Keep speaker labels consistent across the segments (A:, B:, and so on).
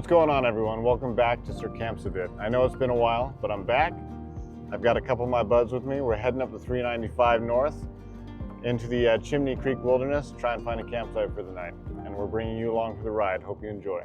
A: What's going on, everyone? Welcome back to Sir Camps a Bit. I know it's been a while, but I'm back. I've got a couple of my buds with me. We're heading up the 395 north into the Chimney Creek Wilderness to try and find a campsite for the night. And we're bringing you along for the ride. Hope you enjoy.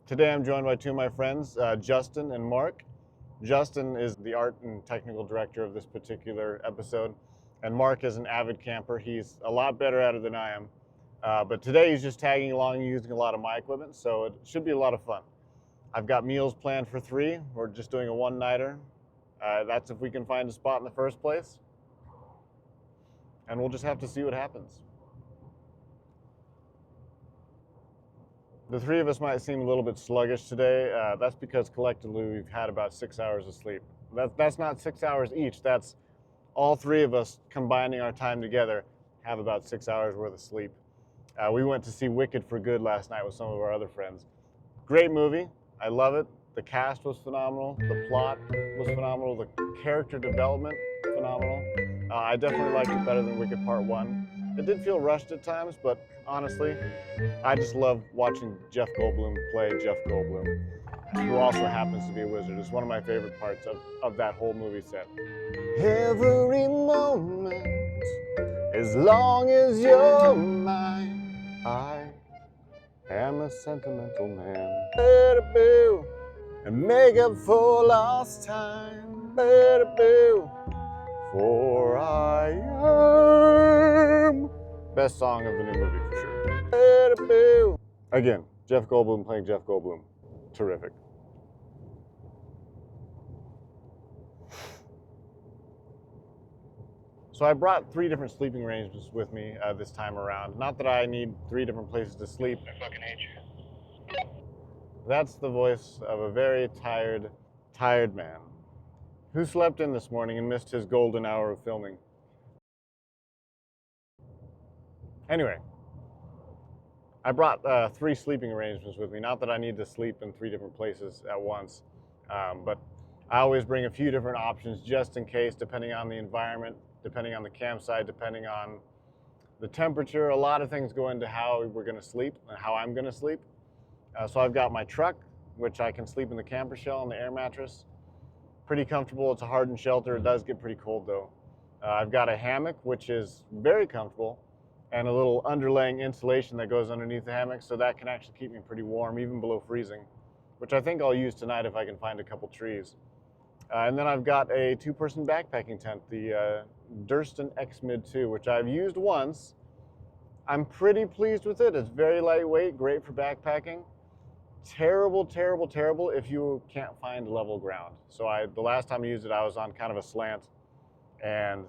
A: Today I'm joined by two of my friends, Justin and Mark. Justin is the art and technical director of this particular episode, and Mark is an avid camper. He's a lot better at it than I am, but today he's just tagging along using a lot of my equipment, so it should be a lot of fun. I've got meals planned for 3. We're just doing a one-nighter. That's if we can find a spot in the first place, and we'll just have to see what happens. The 3 of us might seem a little bit sluggish today. That's because collectively we've had about 6 hours of sleep. That's not 6 hours each. That's all 3 of us combining our time together have about 6 hours worth of sleep. We went to see Wicked for Good last night with some of our other friends. Great movie. I love it. The cast was phenomenal. The plot was phenomenal. The character development, phenomenal. I definitely liked it better than Wicked Part 1. It did feel rushed at times, but honestly, I just love watching Jeff Goldblum play Jeff Goldblum, who also happens to be a wizard. It's one of my favorite parts of that whole movie set. Every moment, as long as you're mine, I am a sentimental man. Boo, and make up for lost time. Boo, for I am. Best song of the new movie for sure. Again, Jeff Goldblum playing Jeff Goldblum. Terrific. So I brought 3 different sleeping arrangements with me this time around. Not that I need 3 different places to sleep.
B: I fucking hate you.
A: That's the voice of a very tired man who slept in this morning and missed his golden hour of filming. Anyway, I brought 3 sleeping arrangements with me. Not that I need to sleep in 3 different places at once, but I always bring a few different options just in case, depending on the environment, depending on the campsite, depending on the temperature. A lot of things go into how we're going to sleep and how I'm going to sleep. So I've got my truck, which I can sleep in the camper shell on the air mattress. Pretty comfortable. It's a hardened shelter. It does get pretty cold though. I've got a hammock, which is very comfortable, and a little underlaying insulation that goes underneath the hammock, so that can actually keep me pretty warm, even below freezing, which I think I'll use tonight if I can find a couple trees. And then I've got a 2-person backpacking tent, the Durston X-Mid 2, which I've used once. I'm pretty pleased with it. It's very lightweight, great for backpacking. Terrible if you can't find level ground. So the last time I used it, I was on kind of a slant, and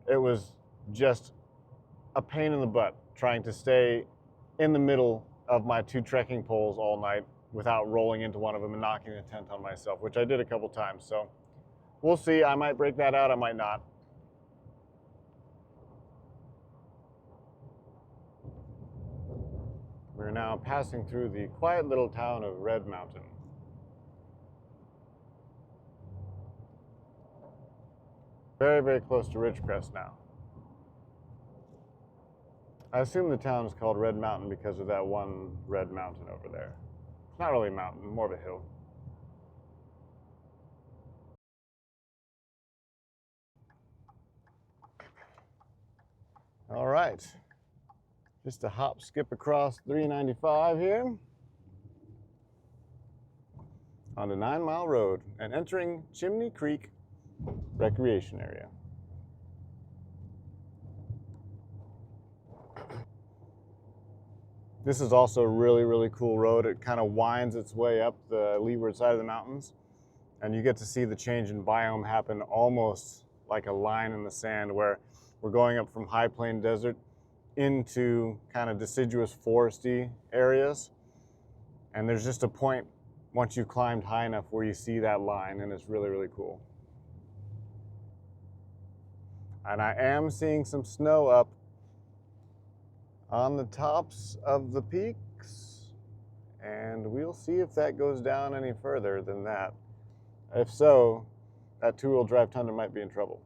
A: it was just a pain in the butt trying to stay in the middle of my 2 trekking poles all night without rolling into one of them and knocking the tent on myself, which I did a couple times. So we'll see. I might break that out, I might not. We're now passing through the quiet little town of Red Mountain. Very close to Ridgecrest now. I assume the town is called Red Mountain because of that one red mountain over there. It's not really a mountain, more of a hill. All right, just a hop, skip across 395 here onto 9 Mile Road and entering Chimney Creek Recreation Area. This is also a really, really cool road. It kind of winds its way up the leeward side of the mountains, and you get to see the change in biome happen almost like a line in the sand, where we're going up from high plain desert into kind of deciduous foresty areas. And there's just a point once you've climbed high enough where you see that line, and it's really, really cool. And I am seeing some snow up on the tops of the peaks, and we'll see if that goes down any further than that. If so, that two-wheel drive Tundra might be in trouble.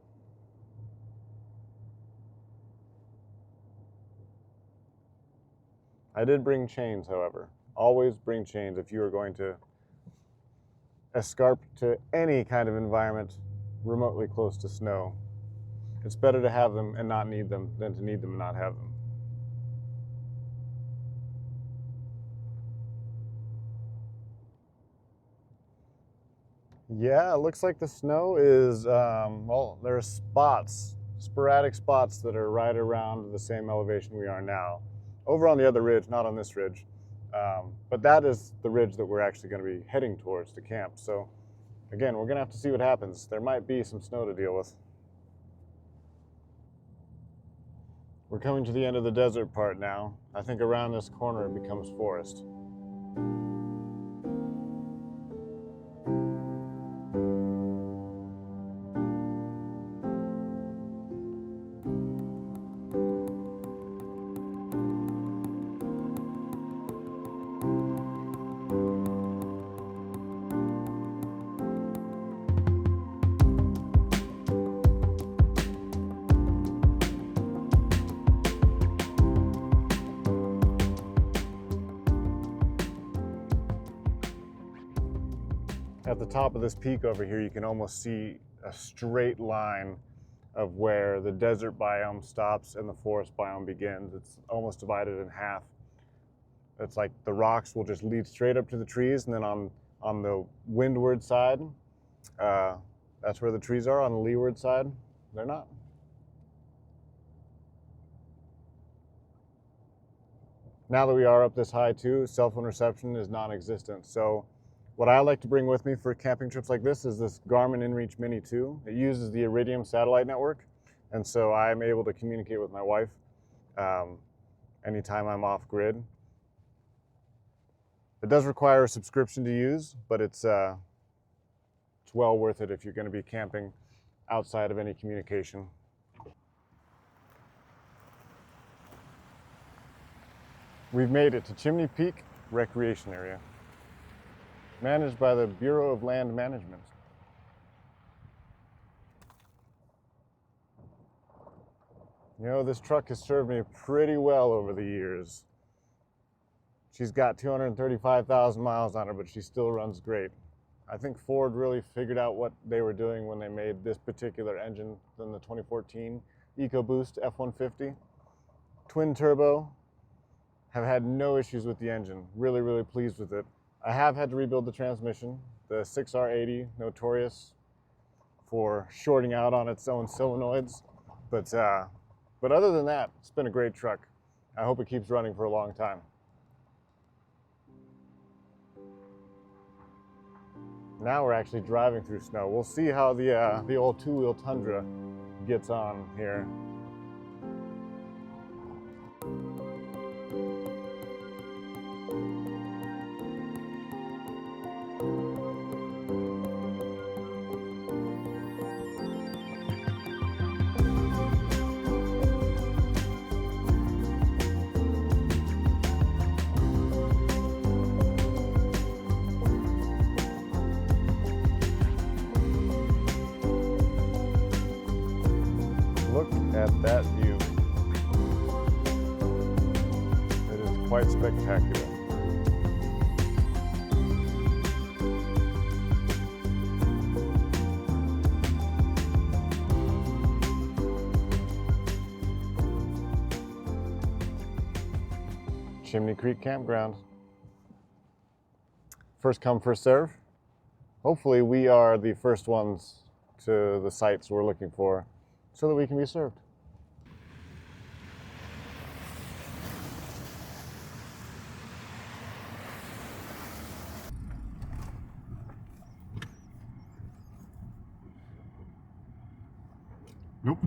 A: I did bring chains, however. Always bring chains if you are going to escarp to any kind of environment remotely close to snow. It's better to have them and not need them than to need them and not have them. Yeah, it looks like the snow is, well, there are spots, sporadic spots that are right around the same elevation we are now. Over on the other ridge, not on this ridge. But that is the ridge that we're actually going to be heading towards to camp. So again, we're going to have to see what happens. There might be some snow to deal with. We're coming to the end of the desert part now. I think around this corner it becomes forest. At the top of this peak over here, you can almost see a straight line of where the desert biome stops and the forest biome begins. It's almost divided in half. It's like the rocks will just lead straight up to the trees, and then on the windward side, that's where the trees are. On the leeward side, they're not. Now that we are up this high too, cell phone reception is non-existent. So what I like to bring with me for camping trips like this is this Garmin InReach Mini 2. It uses the Iridium satellite network, and so I'm able to communicate with my wife anytime I'm off grid. It does require a subscription to use, but it's well worth it if you're going to be camping outside of any communication. We've made it to Chimney Peak Recreation Area, managed by the Bureau of Land Management. You know, this truck has served me pretty well over the years. She's got 235,000 miles on her, but she still runs great. I think Ford really figured out what they were doing when they made this particular engine in the 2014 EcoBoost F-150. Twin turbo, have had no issues with the engine. Really, really pleased with it. I have had to rebuild the transmission. The 6R80, notorious for shorting out on its own solenoids. But other than that, it's been a great truck. I hope it keeps running for a long time. Now we're actually driving through snow. We'll see how the old two-wheel Tundra gets on here. Look at that view. It is quite spectacular. Chimney Creek Campground. First come, first serve. Hopefully we are the first ones to the sites we're looking for, so that we can be served. Nope.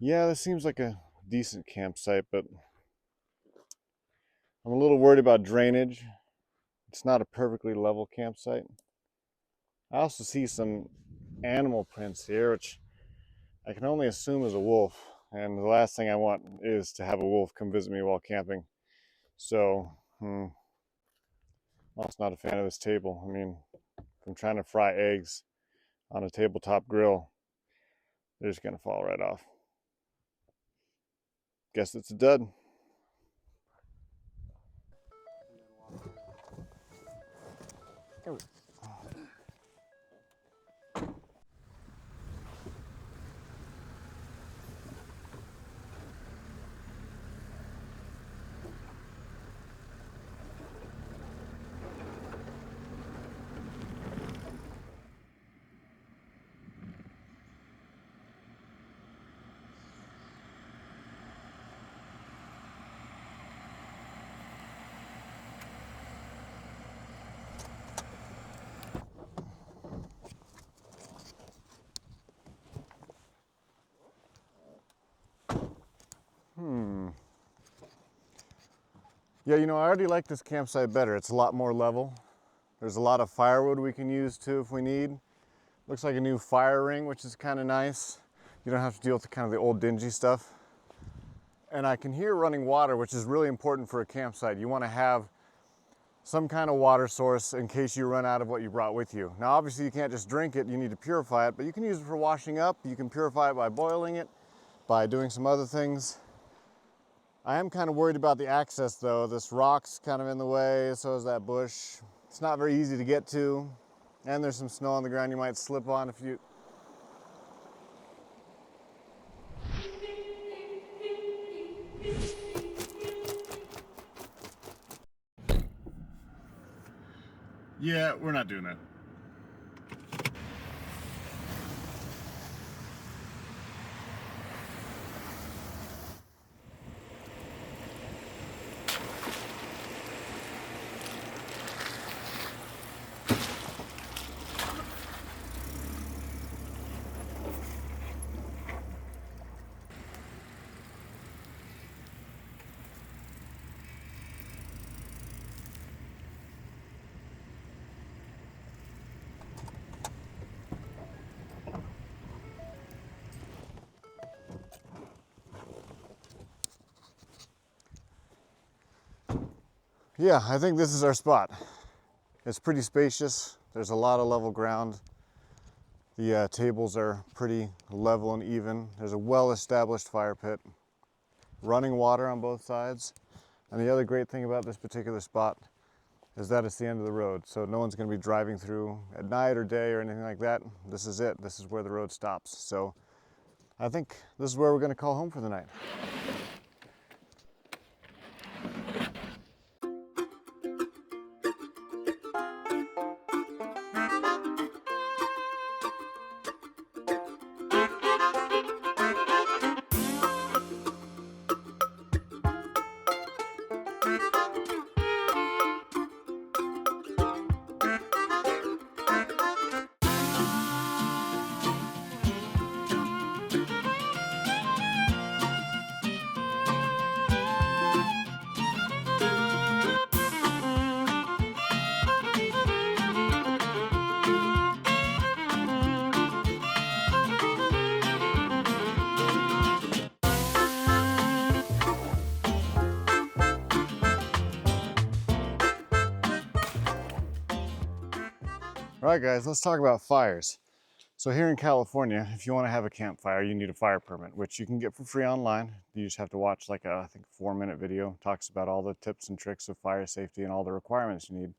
A: Yeah, this seems like a decent campsite, but I'm a little worried about drainage. It's not a perfectly level campsite. I also see some animal prints here, which I can only assume is a wolf. And the last thing I want is to have a wolf come visit me while camping. So, I'm also not a fan of this table. I mean, if I'm trying to fry eggs on a tabletop grill, they're just gonna fall right off. Guess it's a dud. Yeah, I already like this campsite better. It's a lot more level. There's a lot of firewood we can use too if we need. Looks like a new fire ring, which is kind of nice. You don't have to deal with the old dingy stuff. And I can hear running water, which is really important for a campsite. You want to have some kind of water source in case you run out of what you brought with you. Now, obviously you can't just drink it, you need to purify it, but you can use it for washing up. You can purify it by boiling it, by doing some other things. I am kind of worried about the access though. This rock's kind of in the way, so is that bush. It's not very easy to get to, and there's some snow on the ground you might slip on if you... Yeah, we're not doing that. Yeah, I think this is our spot. It's pretty spacious. There's a lot of level ground. The tables are pretty level and even. There's a well-established fire pit, running water on both sides. And the other great thing about this particular spot is that it's the end of the road. So no one's gonna be driving through at night or day or anything like that. This is it. This is where the road stops. So I think this is where we're gonna call home for the night. All right, guys, let's talk about fires. So here in California, if you want to have a campfire, you need a fire permit, which you can get for free online. You just have to watch like a, I think, 4-minute video. Talks about all the tips and tricks of fire safety and all the requirements you need.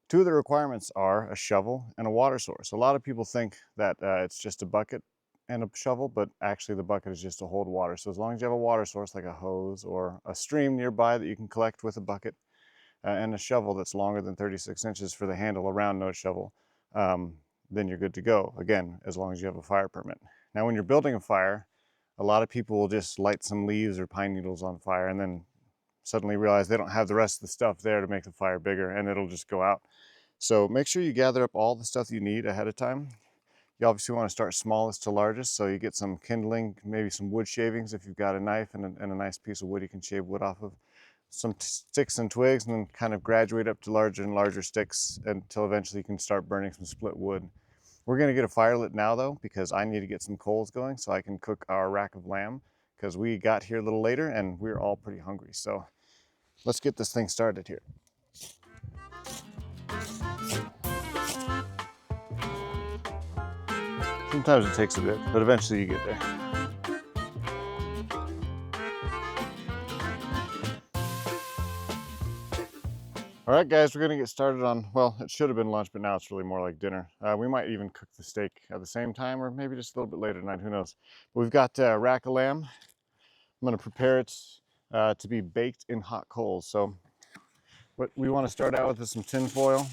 A: Two of the requirements are a shovel and a water source. A lot of people think that it's just a bucket and a shovel, but actually the bucket is just to hold water. So as long as you have a water source like a hose or a stream nearby that you can collect with a bucket, and a shovel that's longer than 36 inches for the handle, a round nose shovel, then you're good to go. Again, as long as you have a fire permit. Now, when you're building a fire, a lot of people will just light some leaves or pine needles on fire and then suddenly realize they don't have the rest of the stuff there to make the fire bigger, and it'll just go out. So make sure you gather up all the stuff you need ahead of time. You obviously want to start smallest to largest, so you get some kindling, maybe some wood shavings if you've got a knife and a nice piece of wood you can shave wood off of, some sticks and twigs, and then kind of graduate up to larger and larger sticks until eventually you can start burning some split wood. We're going to get a fire lit now though, because I need to get some coals going so I can cook our rack of lamb, because we got here a little later and we're all pretty hungry. So let's get this thing started here. Sometimes it takes a bit, but eventually you get there. All right, guys, we're gonna get started on, well, it should have been lunch, but now it's really more like dinner. We might even cook the steak at the same time, or maybe just a little bit later tonight, who knows. But we've got a rack of lamb. I'm gonna prepare it to be baked in hot coals. So what we wanna start out with is some tin foil.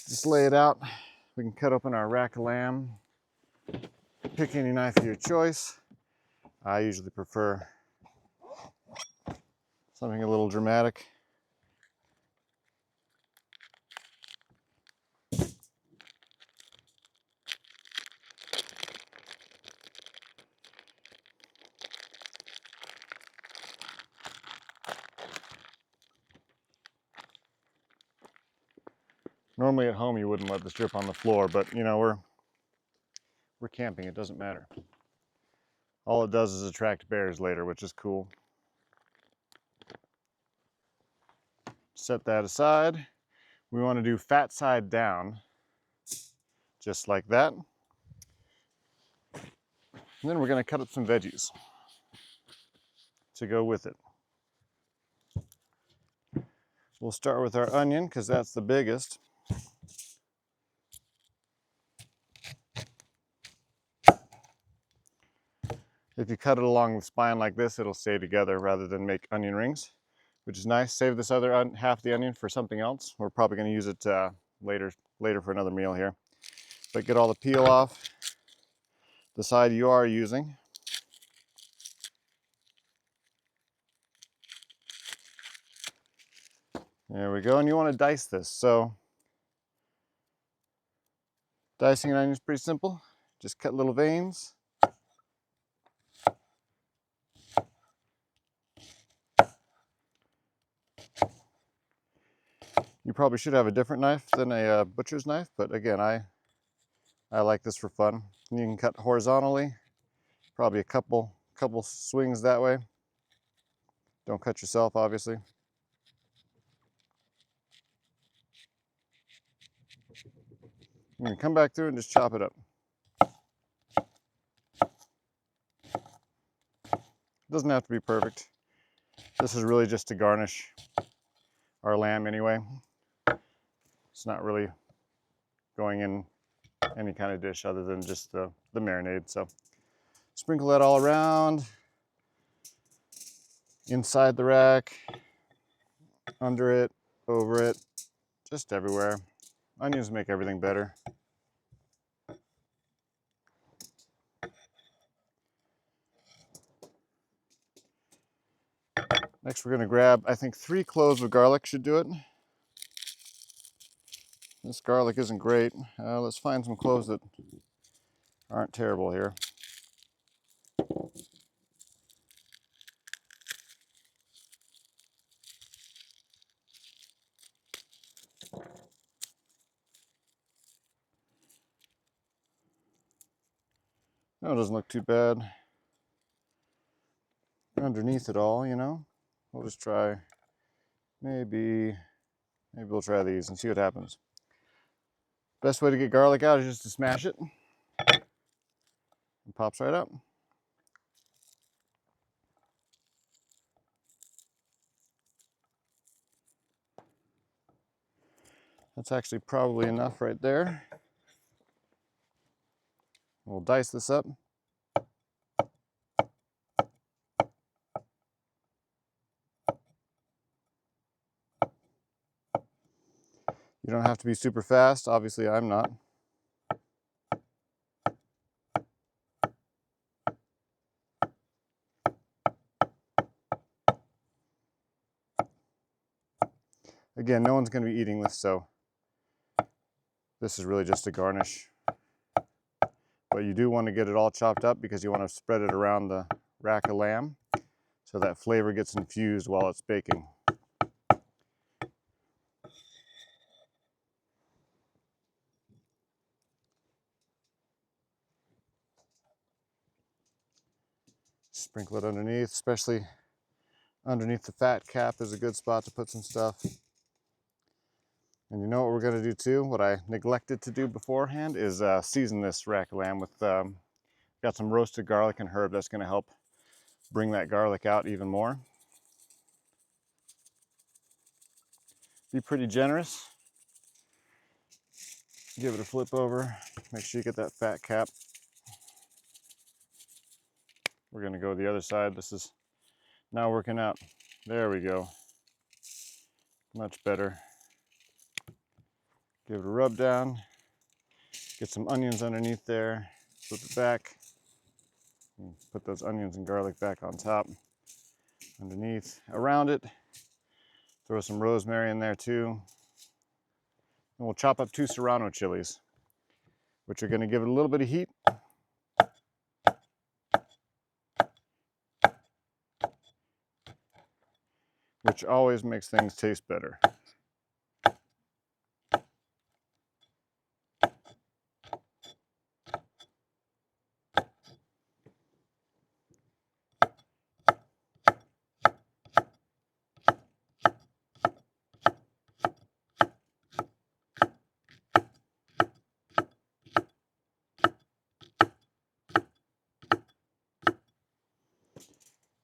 A: Just lay it out. We can cut open our rack of lamb. Pick any knife of your choice. I usually prefer something a little dramatic. Normally at home you wouldn't let this drip on the floor, but you know, we're camping, it doesn't matter. All it does is attract bears later, which is cool. Set that aside. We want to do fat side down, just like that. And then we're going to cut up some veggies to go with it. We'll start with our onion because that's the biggest. If you cut it along the spine like this, it'll stay together rather than make onion rings, which is nice. Save this other half of the onion for something else. We're probably going to use it later for another meal here. But get all the peel off the side you are using. There we go, and you want to dice this. So dicing an onion is pretty simple. Just cut little veins. You probably should have a different knife than a butcher's knife, but again, I like this for fun. And you can cut horizontally, probably a couple swings that way. Don't cut yourself, obviously. You can come back through and just chop it up. It doesn't have to be perfect. This is really just to garnish our lamb anyway. It's not really going in any kind of dish other than just the marinade. So sprinkle that all around, inside the rack, under it, over it, just everywhere. Onions make everything better. Next we're gonna grab, I think 3 cloves of garlic should do it. This garlic isn't great. Let's find some cloves that aren't terrible here. No, it doesn't look too bad underneath it all, you know. We'll just try maybe Maybe we'll try these and see what happens. Best way to get garlic out is just to smash it. It pops right up. That's actually probably enough right there. We'll dice this up. You don't have to be super fast. Obviously, I'm not. Again, no one's going to be eating this, so this is really just a garnish. But you do want to get it all chopped up because you want to spread it around the rack of lamb so that flavor gets infused while it's baking. Sprinkle it underneath, especially underneath the fat cap is a good spot to put some stuff. And you know what we're going to do too? What I neglected to do beforehand is season this rack of lamb with, got some roasted garlic and herb that's going to help bring that garlic out even more. Be pretty generous. Give it a flip over. Make sure you get that fat cap. We're going to go the other side. This is now working out. There we go. Much better. Give it a rub down. Get some onions underneath there. Flip it back. And put those onions and garlic back on top. Underneath, around it. Throw some rosemary in there too. And we'll chop up 2 serrano chilies, which are going to give it a little bit of heat. Which always makes things taste better.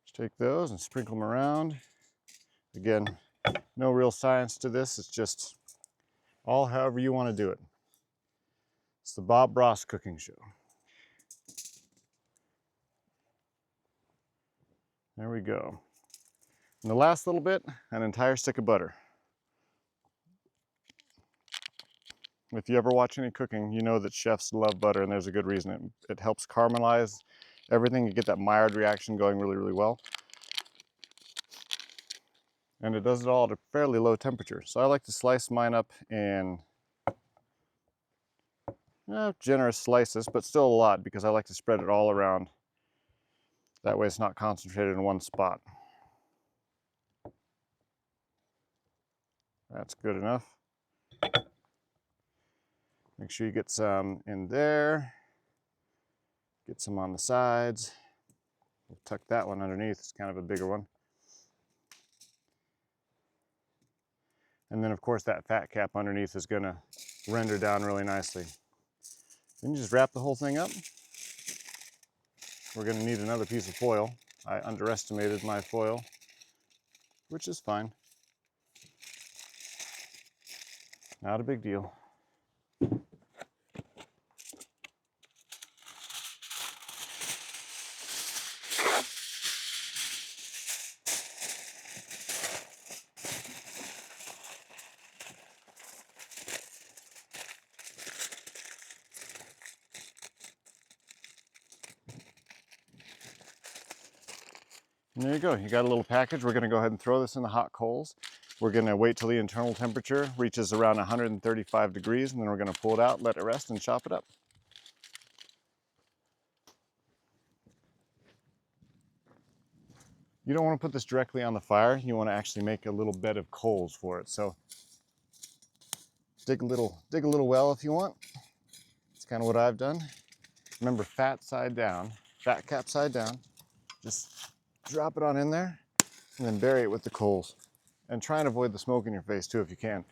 A: Just take those and sprinkle them around. Again, no real science to this. It's just all however you want to do it. It's the Bob Ross cooking show. There we go. And the last little bit, an entire stick of butter. If you ever watch any cooking, you know that chefs love butter, and there's a good reason. It helps caramelize everything. You get that Maillard reaction going really, really well. And it does it all at a fairly low temperature. So I like to slice mine up in generous slices, but still a lot because I like to spread it all around. That way it's not concentrated in one spot. That's good enough. Make sure you get some in there. Get some on the sides. We'll tuck that one underneath. It's kind of a bigger one. And then of course that fat cap underneath is going to render down really nicely. Then you just wrap the whole thing up. We're going to need another piece of foil. I underestimated my foil, which is fine. Not a big deal. And there you go, you got a little package. We're going to go ahead and throw this in the hot coals. We're going to wait till the internal temperature reaches around 135 degrees, and then we're going to pull it out, let it rest, and chop it up. You don't want to put this directly on the fire. You want to actually make a little bed of coals for it. So dig a little well if you want. It's kind of what I've done. Remember, fat cap side down. Just drop it on in there and then bury it with the coals. And try and avoid the smoke in your face too if you can.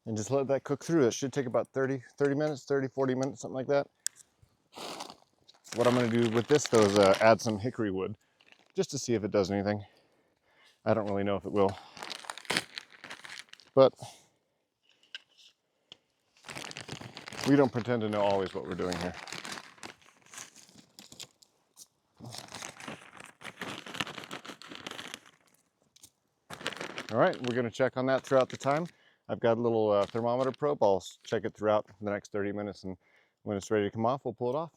A: And just let that cook through. It should take about 30 minutes, 40 minutes, something like that. What I'm going to do with this, though, is add some hickory wood, just to see if it does anything. I don't really know if it will, but we don't pretend to know always what we're doing here. All right, we're going to check on that throughout the time. I've got a little thermometer probe. I'll check it throughout the next 30 minutes, and when it's ready to come off, we'll pull it off.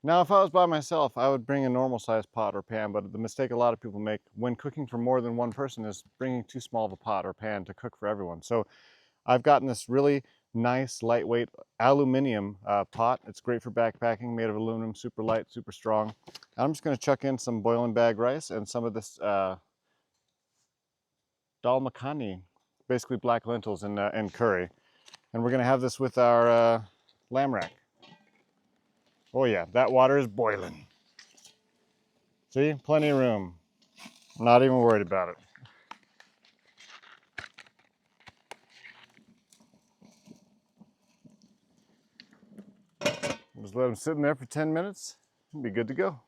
A: Now, if I was by myself, I would bring a normal sized pot or pan, but the mistake a lot of people make when cooking for more than one person is bringing too small of a pot or pan to cook for everyone. So I've gotten this really nice, lightweight aluminum pot. It's great for backpacking, made of aluminum, super light, super strong. I'm just gonna chuck in some boiling bag rice and some of this dal makhani, basically black lentils and curry. And we're gonna have this with our lamb rack. Oh yeah, that water is boiling. See, plenty of room. I'm not even worried about it. Just let them sit in there for 10 minutes and be good to go.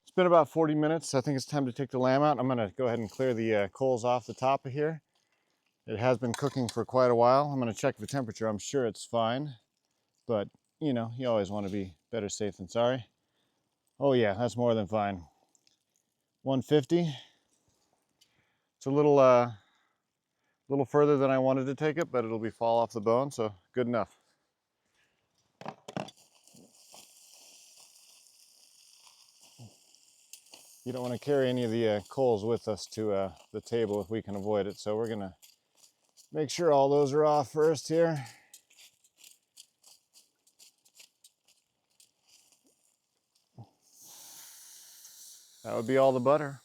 A: It's been about 40 minutes. I think it's time to take the lamb out. I'm gonna go ahead and clear the coals off the top of here. It has been cooking for quite a while. I'm gonna check the temperature. I'm sure it's fine, but you know, you always wanna be better safe than sorry. Oh yeah, that's more than fine. 150. It's a little further than I wanted to take it, but it'll be fall off the bone, so good enough. You don't want to carry any of the coals with us to the table if we can avoid it, so we're gonna make sure all those are off first here. That would be all the butter.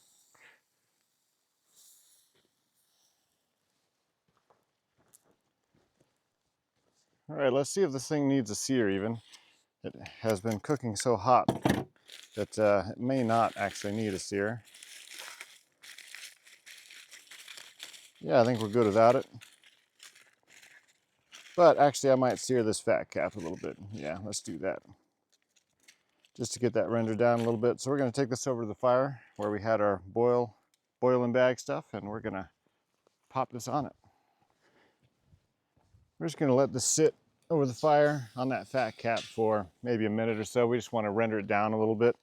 A: All right, let's see if this thing needs a sear even. It has been cooking so hot that it may not actually need a sear. Yeah, I think we're good without it. But actually, I might sear this fat cap a little bit. Yeah, let's do that. Just to get that rendered down a little bit. So we're gonna take this over to the fire where we had our boil and bag stuff, and we're gonna pop this on it. We're just gonna let this sit over the fire on that fat cap for maybe a minute or so. We just wanna render it down a little bit.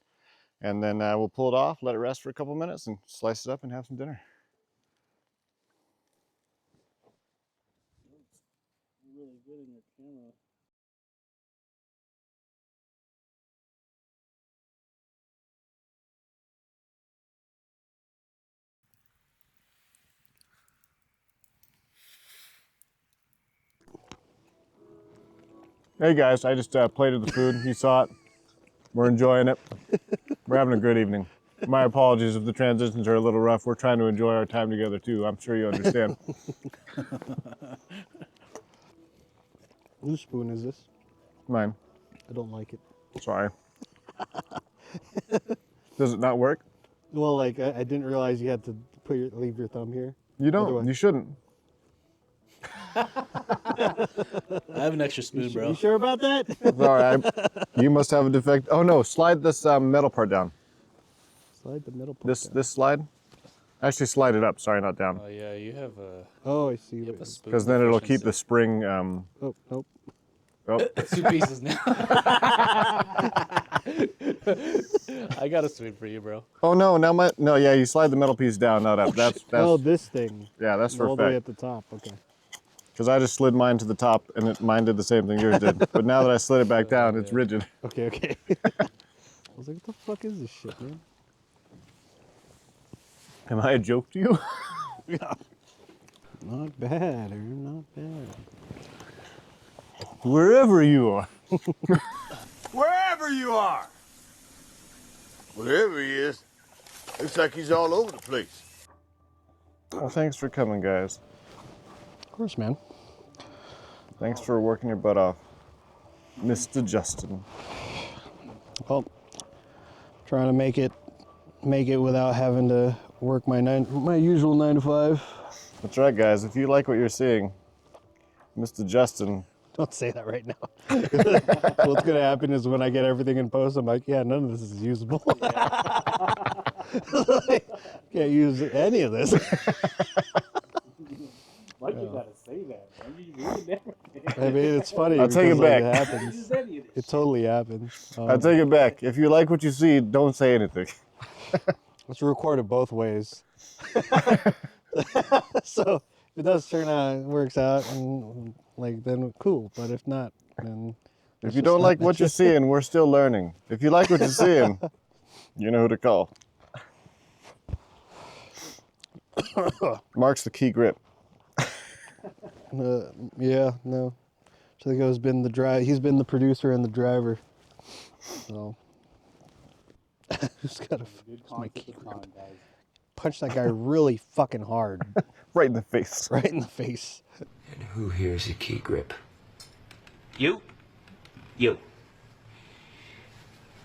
A: And then we'll pull it off, let it rest for a couple minutes, and slice it up and have some dinner.
C: Really good in your camera.
A: Hey guys, I just plated the food. You saw it. We're enjoying it. We're having a good evening. My apologies if the transitions are a little rough. We're trying to enjoy our time together too. I'm sure you understand.
C: Whose spoon is this?
A: Mine.
C: I don't like it.
A: Sorry. Does it not work?
C: Well, like I didn't realize you had to leave your thumb here.
A: You don't.
C: Otherwise-
A: You shouldn't.
D: I have an extra spoon, bro.
C: You sure about that?
A: Sorry. You must have a defect. Oh no! Slide this metal part down.
C: Slide the middle part down.
A: This slide. Actually, slide it up. Sorry, not down.
D: Oh yeah, you have a.
C: Oh, I see.
D: You have
C: What
D: a spoon.
A: Because then it'll keep the spring.
C: Oh, nope.
A: Oh.
D: Two pieces now. I got a spoon for you, bro.
A: Oh no, no, yeah, you slide the metal piece down, not up. That's
C: Oh, this thing.
A: yeah, that's for
C: All the way at
A: effect.
C: the top. Okay.
A: Because I just slid mine to the top, and mine did the same thing yours did. But now that I slid it back down, it's
D: yeah.
A: rigid.
C: Okay, okay. I was like, what the fuck is this shit, man?
A: Am I a joke to you?
C: Yeah. Not bad, Aaron, not bad.
A: Wherever you are.
E: Wherever you are. Wherever he is. Looks like he's all over the place.
A: Well, thanks for coming, guys.
C: Of course, man.
A: Thanks for working your butt off, Mr. Justin.
C: Well, trying to make it without having to work my usual 9 to 5.
A: That's right, guys. If you like what you're seeing, Mr. Justin.
C: Don't say that right now. What's gonna happen is when I get everything in post, I'm like, yeah, none of this is usable. Like, can't use any of this.
F: Why'd you gotta say that, man? You ruined everything.
C: I mean, it's funny.
A: I'll take it
C: because, like,
A: back.
C: It happens. It totally happens.
A: I take it back. If you like what you see, don't say anything.
C: Let's record it both ways. So if it does turn out, it works out, and like then cool. But if not, then
A: If you don't like what you're seeing, we're still learning. If you like what you're seeing, you know who to call. Mark's the key grip.
C: yeah, no. Chico's been the He's been the producer and the driver. So just gotta my key grip. Punch that guy really fucking hard,
A: Right in the face.
C: right in the face.
G: And who here's a key grip? You? You.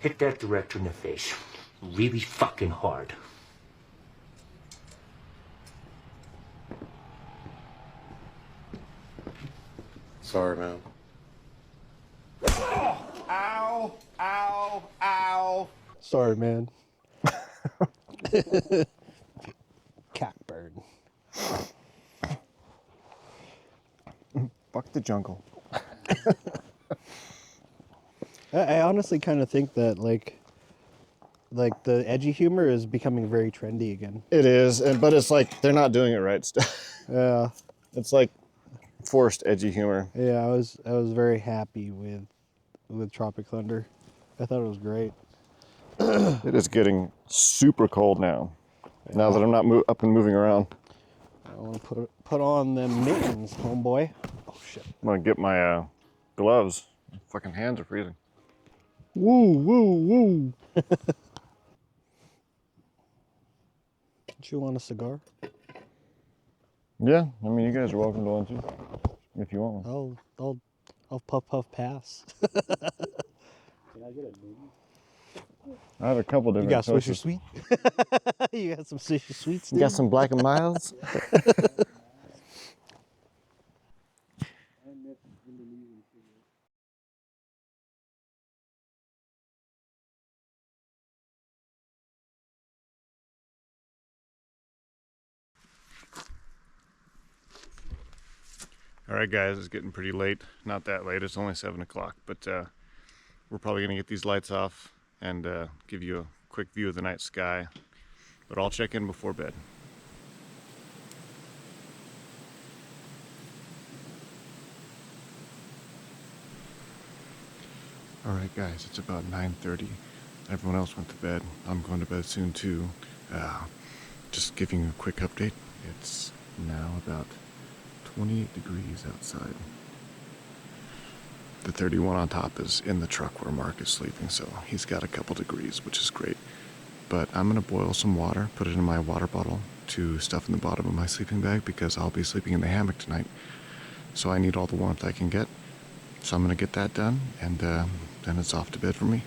G: Hit that director in the face. Really fucking hard.
H: Sorry, man.
E: Ow, ow, ow.
C: Sorry, man. Catbird.
A: Fuck the jungle.
C: I honestly kind of think that like the edgy humor is becoming very trendy again.
A: It is, but it's like they're not doing it right still.
C: Yeah,
A: It's like forced edgy humor.
C: yeah. I was very happy with Tropic Thunder. I thought it was great.
A: It is getting super cold now. Now that I'm not up and moving around.
C: I want to put on them mittens, homeboy. Oh shit.
A: I'm gonna get my gloves. My fucking hands are freezing. Woo, woo, woo.
C: Don't you want a cigar?
A: Yeah, I mean, you guys are welcome to one too, if you want one.
C: I'll puff pass.
F: Can I get a movie?
A: I have a couple
C: You
A: different
C: got Swisher
A: choices.
C: Sweet? You got some Swisher Sweets,
A: You got some Black and Milds? All right, guys, it's getting pretty late. Not that late, it's only 7 o'clock, but we're probably gonna get these lights off and give you a quick view of the night sky, but I'll check in before bed. All right, guys, it's about 9:30. Everyone else went to bed. I'm going to bed soon too. Just giving you a quick update. It's now about 28 degrees outside. The 31 on top is in the truck where Mark is sleeping, so he's got a couple degrees, which is great. But I'm gonna boil some water, put it in my water bottle to stuff in the bottom of my sleeping bag because I'll be sleeping in the hammock tonight. So I need all the warmth I can get. So I'm gonna get that done, and then it's off to bed for me.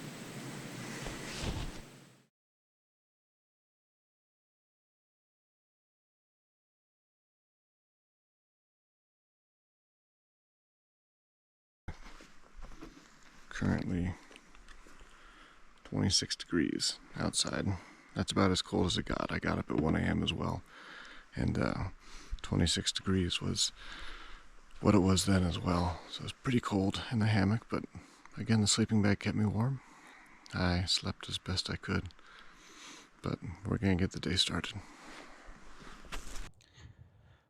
A: Currently 26 degrees outside. That's about as cold as it got. I got up at 1 a.m. as well, and 26 degrees was what it was then as well. So it was pretty cold in the hammock, but again, the sleeping bag kept me warm. I slept as best I could, but we're gonna get the day started.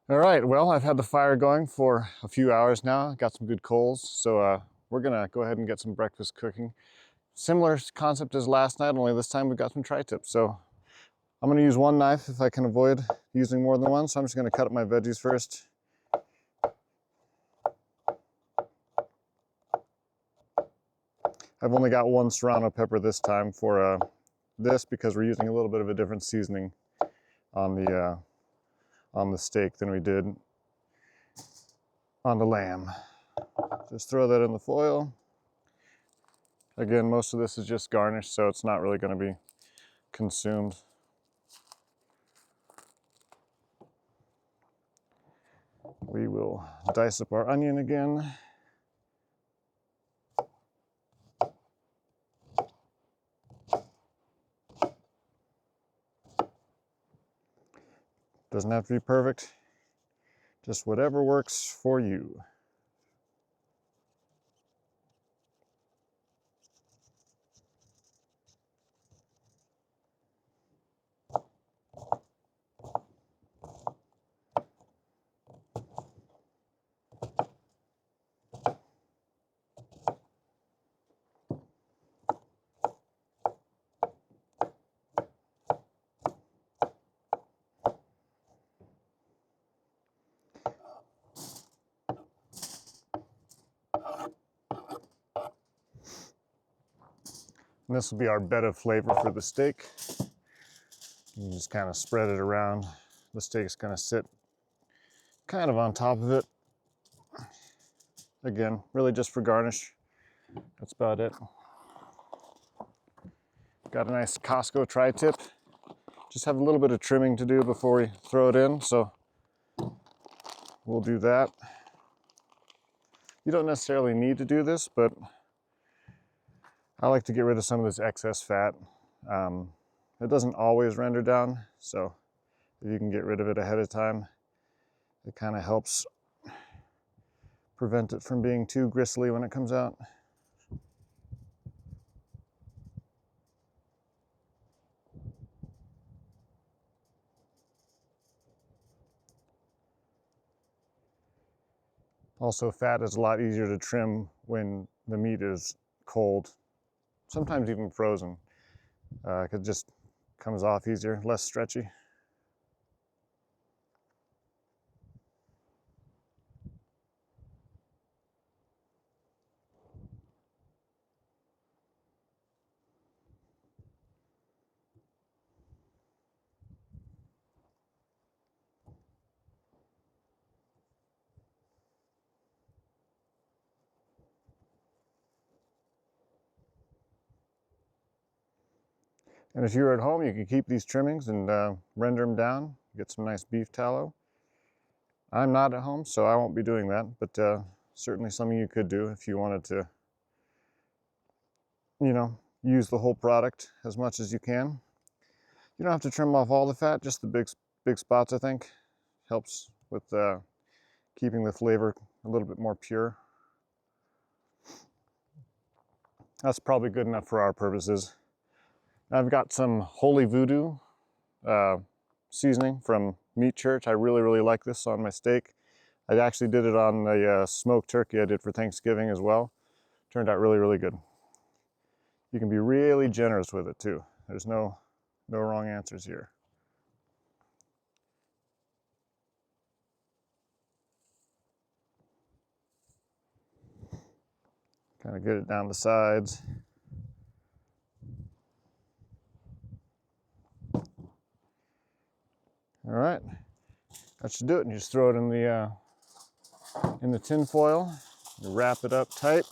A: All right, well, I've had the fire going for a few hours now. Got some good coals, so we're gonna go ahead and get some breakfast cooking. Similar concept as last night, only this time we've got some tri-tips. So I'm gonna use one knife if I can avoid using more than one. So I'm just gonna cut up my veggies first. I've only got one serrano pepper this time for this because we're using a little bit of a different seasoning on the steak than we did on the lamb. Just throw that in the foil. Again, most of this is just garnish, so it's not really going to be consumed. We will dice up our onion again. Doesn't have to be perfect, just whatever works for you. And this will be our bed of flavor for the steak. You just kind of spread it around. The steak's going to sit kind of on top of it. Again, really just for garnish. That's about it. Got a nice Costco tri-tip. Just have a little bit of trimming to do before we throw it in, so we'll do that. You don't necessarily need to do this, but I like to get rid of some of this excess fat. It doesn't always render down, so if you can get rid of it ahead of time, it kind of helps prevent it from being too gristly when it comes out. Also, fat is a lot easier to trim when the meat is cold, sometimes even frozen. It just comes off easier, less stretchy. And if you're at home, you can keep these trimmings and render them down, get some nice beef tallow. I'm not at home, so I won't be doing that, but certainly something you could do if you wanted to, you know, use the whole product as much as you can. You don't have to trim off all the fat, just the big spots, I think. Helps with keeping the flavor a little bit more pure. That's probably good enough for our purposes. I've got some Holy Voodoo seasoning from Meat Church. I really like this on my steak. I actually did it on the smoked turkey I did for Thanksgiving as well. Turned out really good. You can be really generous with it too. There's no wrong answers here. Kind of get it down the sides. All right, that should do it. And you just throw it in the tin foil. You wrap it up tight.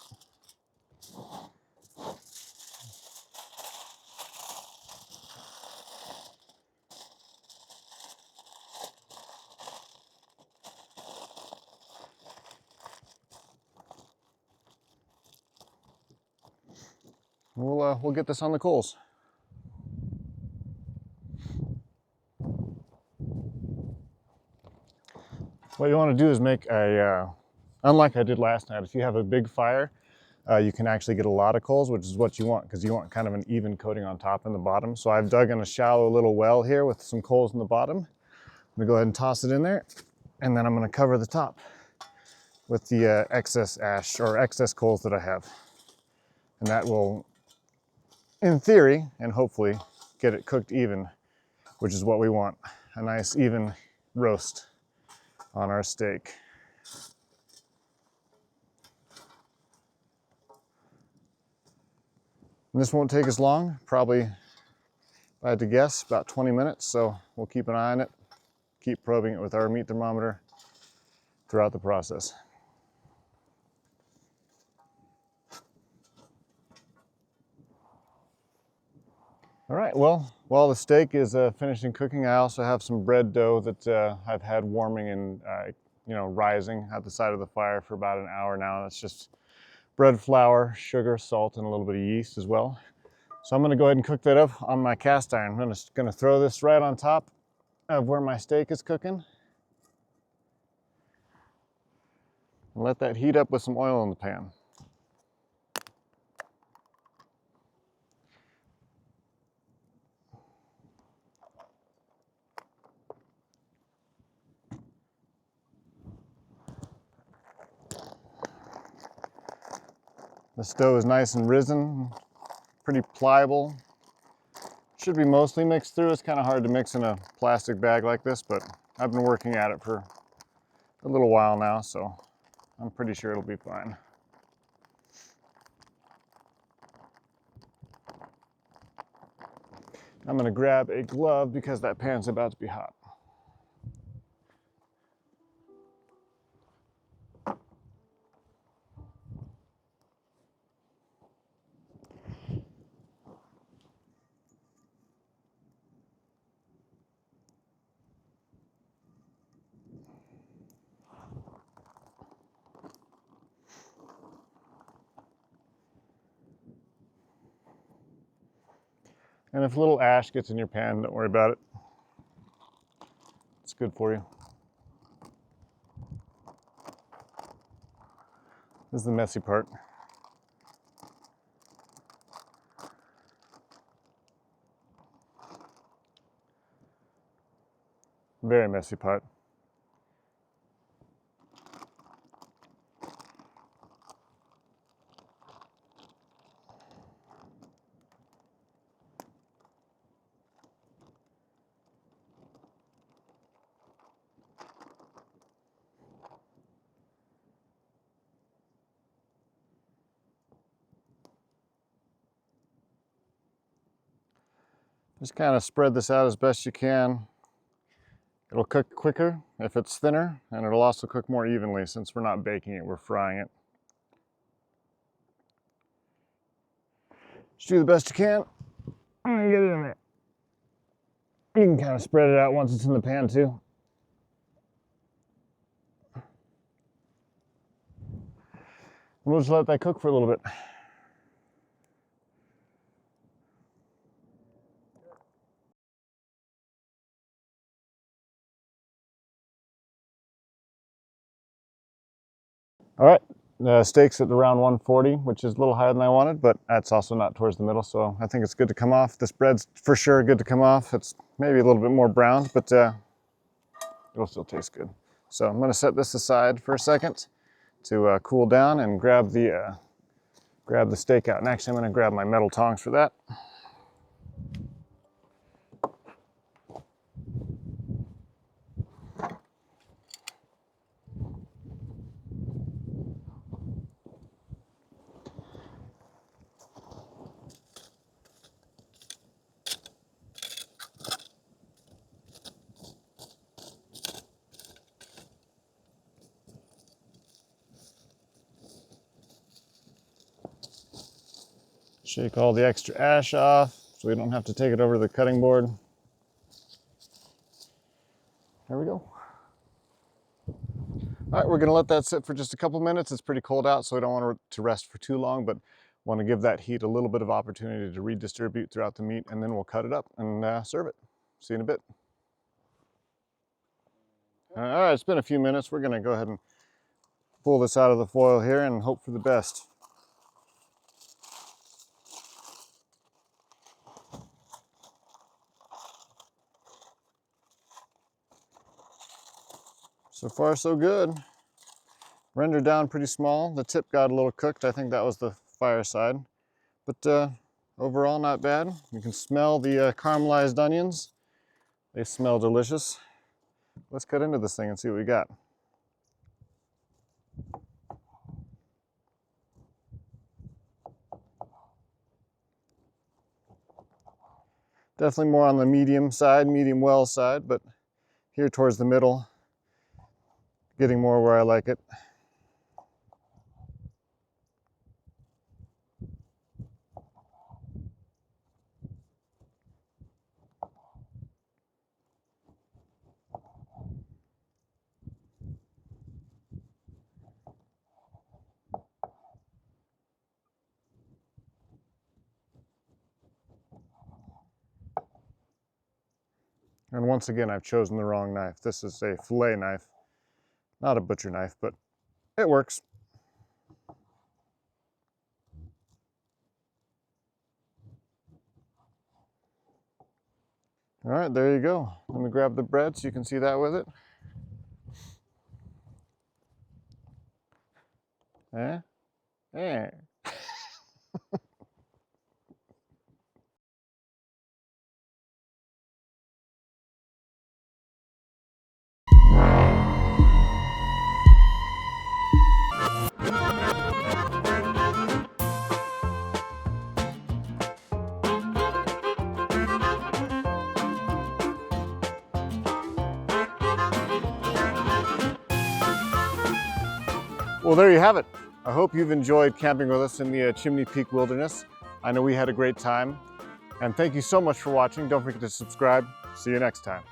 A: We'll get this on the coals. What you want to do is make a, unlike I did last night, if you have a big fire, you can actually get a lot of coals, which is what you want because you want kind of an even coating on top and the bottom. So I've dug in a shallow little well here with some coals in the bottom. I'm gonna go ahead and toss it in there, and then I'm gonna cover the top with the excess ash or excess coals that I have. And that will, in theory, and hopefully, get it cooked even, which is what we want. A nice even roast on our steak. And this won't take as long, probably, if I had to guess, about 20 minutes. So we'll keep an eye on it, keep probing it with our meat thermometer throughout the process. All right, well, while the steak is finishing cooking, I also have some bread dough that I've had warming and rising at the side of the fire for about an hour now. That's just bread flour, sugar, salt, and a little bit of yeast as well. So I'm gonna go ahead and cook that up on my cast iron. I'm gonna throw this right on top of where my steak is cooking. And let that heat up with some oil in the pan. The dough is nice and risen, pretty pliable. Should be mostly mixed through. It's kind of hard to mix in a plastic bag like this, but I've been working at it for a little while now, so I'm pretty sure it'll be fine. I'm gonna grab a glove because that pan's about to be hot. And if a little ash gets in your pan, don't worry about it. It's good for you. This is the messy part. Very messy part. Just kind of spread this out as best you can. It'll cook quicker if it's thinner, and it'll also cook more evenly since we're not baking it, we're frying it. Just do the best you can. I'm gonna get it in there. You can kind of spread it out once it's in the pan too. We'll just let that cook for a little bit. All right, the steak's at around 140, which is a little higher than I wanted, but that's also not towards the middle, so I think it's good to come off. This bread's for sure good to come off. It's maybe a little bit more browned, but it'll still taste good. So I'm gonna set this aside for a second to cool down and grab the steak out. And actually I'm gonna grab my metal tongs for that. Shake all the extra ash off so we don't have to take it over to the cutting board. There we go. All right, we're gonna let that sit for just a couple minutes. It's pretty cold out, so I don't want it to rest for too long, but want to give that heat a little bit of opportunity to redistribute throughout the meat, and then we'll cut it up and serve it. See you in a bit. All right, it's been a few minutes. We're gonna go ahead and pull this out of the foil here and hope for the best. So far, so good. Rendered down pretty small. The tip got a little cooked. I think that was the fireside. But overall, not bad. You can smell the caramelized onions. They smell delicious. Let's cut into this thing and see what we got. Definitely more on the medium side, medium well side, but here towards the middle, getting more where I like it. And once again, I've chosen the wrong knife. This is a fillet knife, not a butcher knife, but it works. All right, there you go. Let me grab the bread so you can see that with it. Eh? Eh. Well, there you have it. I hope you've enjoyed camping with us in the Chimney Peak Wilderness. I know we had a great time. And thank you so much for watching. Don't forget to subscribe. See you next time.